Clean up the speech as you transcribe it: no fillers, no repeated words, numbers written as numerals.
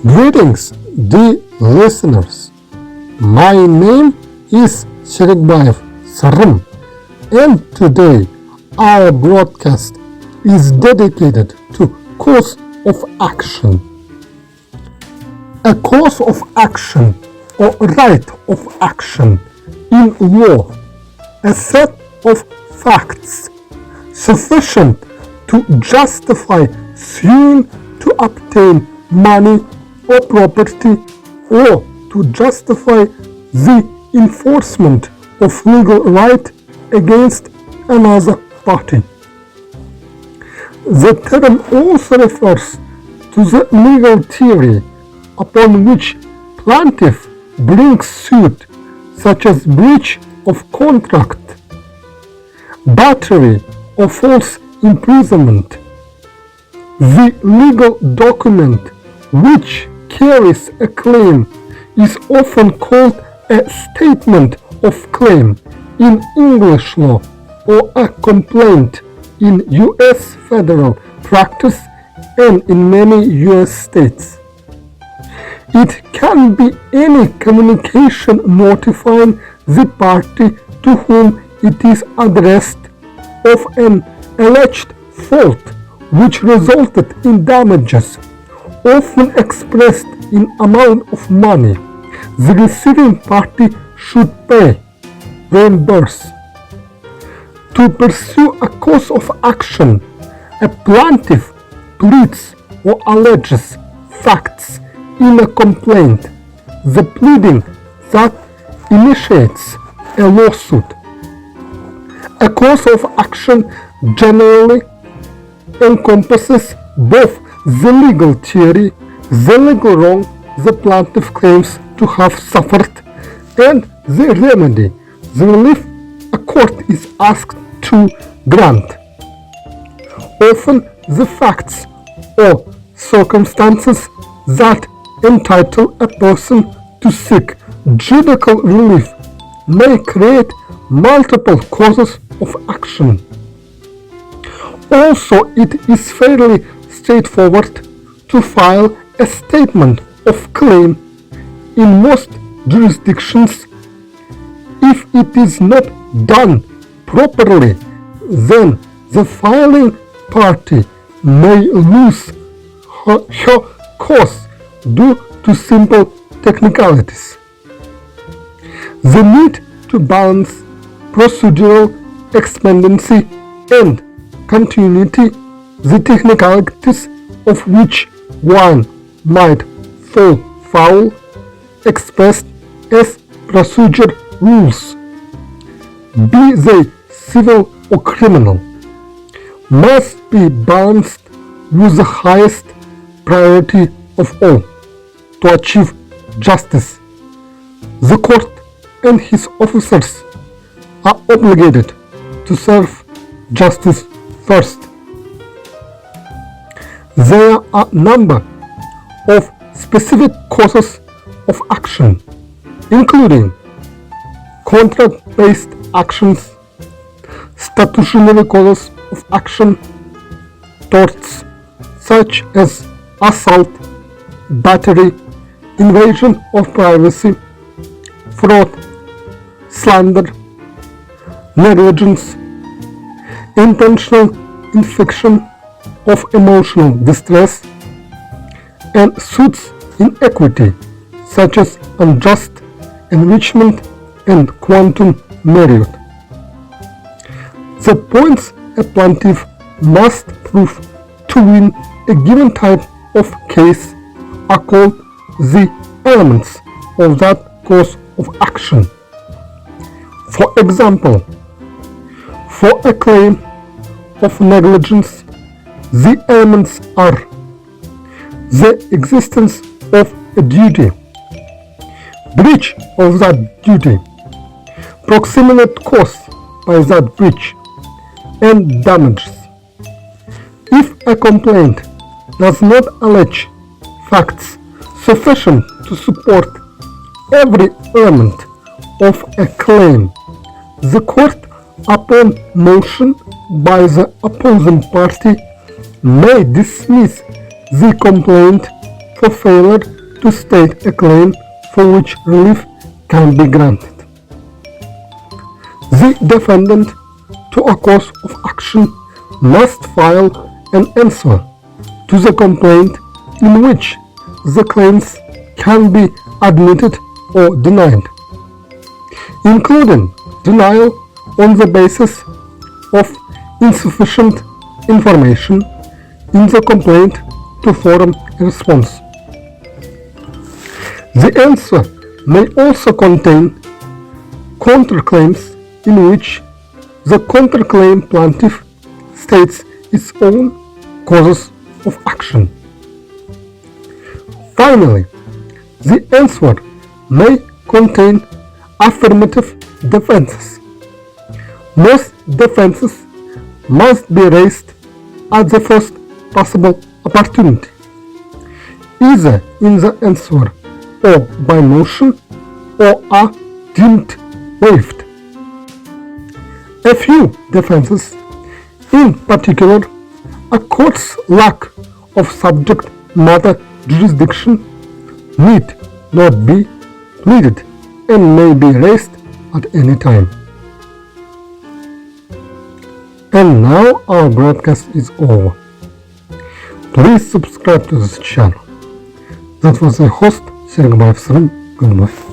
Greetings, dear listeners. My name is Serikbayev Syrym, and today our broadcast is dedicated to course of action. A course of action or right of action in law, a set of facts sufficient to justify suing to obtain money or property, or to justify the enforcement of legal right against another party. The term also refers to the legal theory upon which plaintiff brings suit, such as breach of contract, battery, or false imprisonment. The legal document which carries a claim is often called a statement of claim in English law or a complaint in U.S. federal practice and in many U.S. states. It can be any communication notifying the party to whom it is addressed of an alleged fault which resulted in damages, often expressed in amount of money the receiving party should pay, reimburse. To pursue a cause of action, a plaintiff pleads or alleges facts in a complaint, the pleading that initiates a lawsuit. A cause of action generally encompasses both the legal theory, the legal wrong the plaintiff claims to have suffered, and the remedy, the relief a court is asked to grant. Often the facts or circumstances that entitle a person to seek judicial relief may create multiple causes of action. Also, it is fairly straightforward to file a statement of claim in most jurisdictions. If it is not done properly, then the filing party may lose her cause due to simple technicalities. The need to balance procedural expediency and continuity, the technicalities of which one might fall foul, expressed as procedure rules, be they civil or criminal, must be balanced with the highest priority of all, to achieve justice. The court and his officers are obligated to serve justice first. There are a number of specific causes of action, including contract-based actions, statutory causes of action, torts such as assault, battery, invasion of privacy, fraud, slander, negligence, intentional infliction of emotional distress, and suits in equity such as unjust enrichment and quantum merit. The points a plaintiff must prove to win a given type of case are called the elements of that cause of action. For example, for a claim of negligence, the elements are the existence of a duty, breach of that duty, proximate cause by that breach, and damages. If a complaint does not allege facts sufficient to support every element of a claim, the court, upon motion by the opposing party, may dismiss the complaint for failure to state a claim for which relief can be granted. The defendant to a cause of action must file an answer to the complaint in which the claims can be admitted or denied, including denial on the basis of insufficient information in the complaint to form a response. The answer may also contain counterclaims in which the counterclaim plaintiff states its own causes of action. Finally, the answer may contain affirmative defenses. Most defenses must be raised at the first possible opportunity, either in the answer or by motion, or are deemed waived. A few defenses, in particular, a court's lack of subject matter jurisdiction, need not be pleaded and may be raised at any time. And now our broadcast is over. Please subscribe to this channel. That was the host, Serikbayev Syrym. Goodbye.